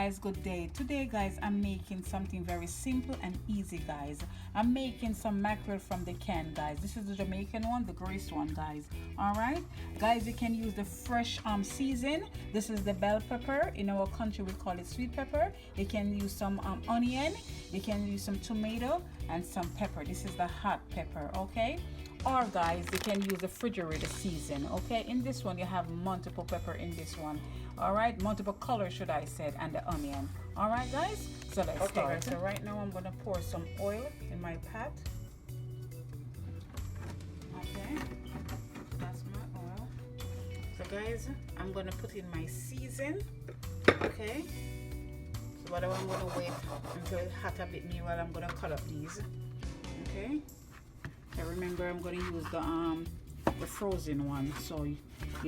guys, good day. Today guys, I'm making something very simple and easy guys. I'm making some mackerel from the can guys. This is the Jamaican one, the greased one guys. All right guys, you can use the fresh season. This is the bell pepper. In our country we call it sweet pepper. You can use some onion, you can use some tomato and some pepper. This is the hot pepper, okay? Or guys, you can use the refrigerator season, okay? In this one you have multiple pepper in this one. All right, multiple colors should I say, and the onion. All right guys, so let's start. So right now I'm gonna pour some oil in my pot. Okay, that's my oil. So guys, I'm gonna put in my season. Okay, so what I'm gonna wait until it's hot a bit meanwhile I'm gonna cut up these. Okay, so remember I'm gonna use the frozen one, so you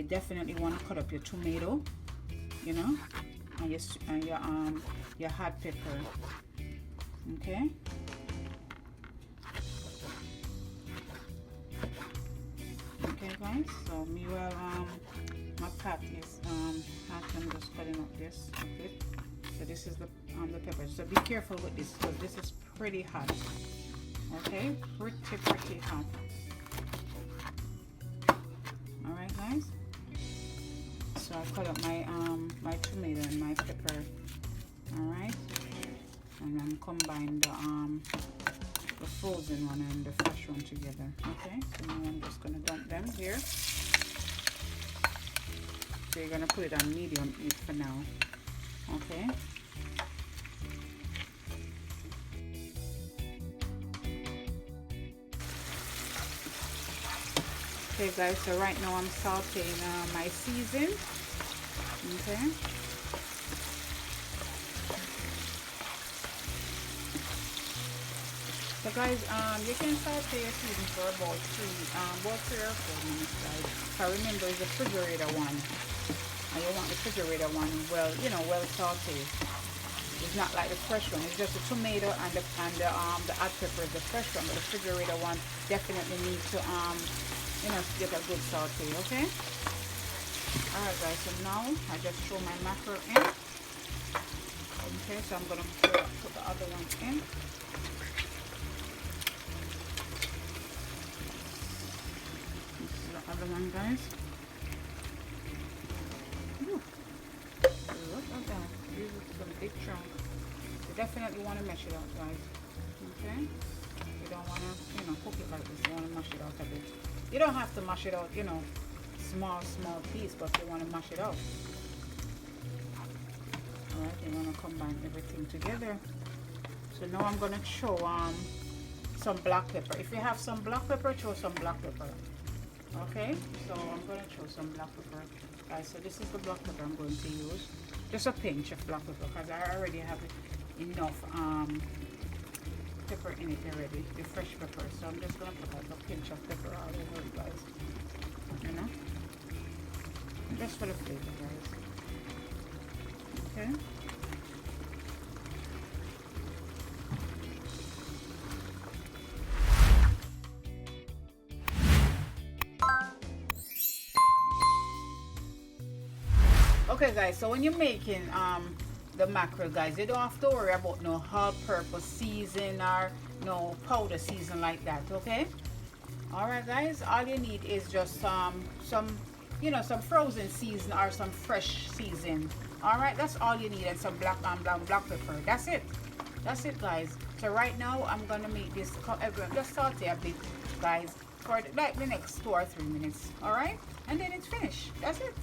definitely want to cut up your tomato, you know, and your hot pepper. Okay, okay guys, so meanwhile my pot is hot. I'm just cutting up this. Okay, so this is the pepper, so be careful with this because this is pretty hot. Okay, pretty hot. All right guys, so I cut up my my tomato and my pepper. All right, and then combine the frozen one and the fresh one together. Okay, so now I'm just gonna dump them here. So you're gonna put it on medium heat for now. Okay. Okay guys, so right now I'm sauteing my season. Okay. So guys, you can saute your season for about 3 or 4 minutes guys. So remember it's the refrigerator one. And you want the refrigerator one well, you know, well sauteed. It's not like the fresh one. It's just the tomato and the hot pepper is the fresh one, but the refrigerator one definitely needs to you know, to get a good saute. Okay. All right guys, so now I just throw my mackerel in. Okay, so I'm gonna put the other one in. This is the other one guys. Ooh. Look at that, these are some big chunks. You definitely want to mash it out guys. Okay, you don't want to, you know, cook it like this. You want to mash it out a bit. You don't have to mash it out, you know, small piece, but you want to mash it out. All right, you want to combine everything together. So now I'm going to throw some black pepper. If you have some black pepper, throw some black pepper. Okay, so I'm going to throw some black pepper. Guys, so this is the black pepper I'm going to use. Just a pinch of black pepper because I already have enough pepper in it already, the fresh pepper. So I'm just gonna put like a pinch of pepper all over it guys, you know, just for the flavor guys. Okay, okay guys, so when you're making the mackerel guys, you don't have to worry about no all-purpose season or no powder season like that. Okay, all right guys, all you need is just some you know, some frozen season or some fresh season. All right, that's all you need, and some black pepper. That's it guys. So right now I'm gonna make this, just saute a bit guys for like the next 2 or 3 minutes. All right, and then it's finished. That's it.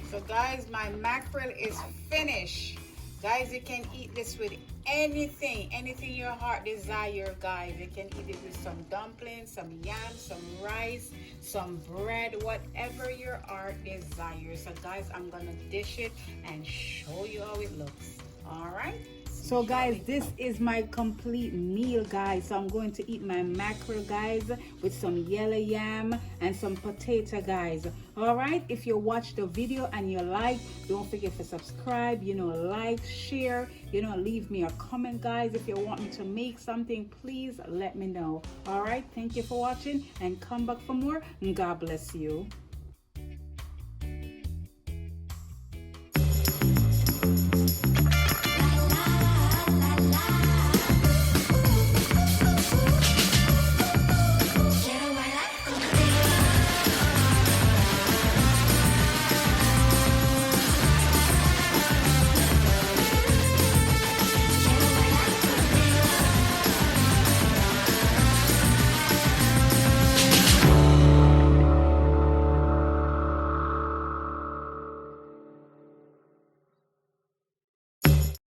So guys, my mackerel is finished. Guys, you can eat this with anything your heart desire guys. You can eat it with some dumplings, some yam, some rice, some bread, whatever your heart desires. So guys, I'm gonna dish it and show you how it looks. All right, so guys, this is my complete meal guys. So I'm going to eat my mackerel guys with some yellow yam and some potato guys. All right, if you watch the video and you like, don't forget to subscribe, you know, like, share, you know, leave me a comment guys. If you want me to make something, please let me know. All right, thank you for watching and come back for more. God bless you.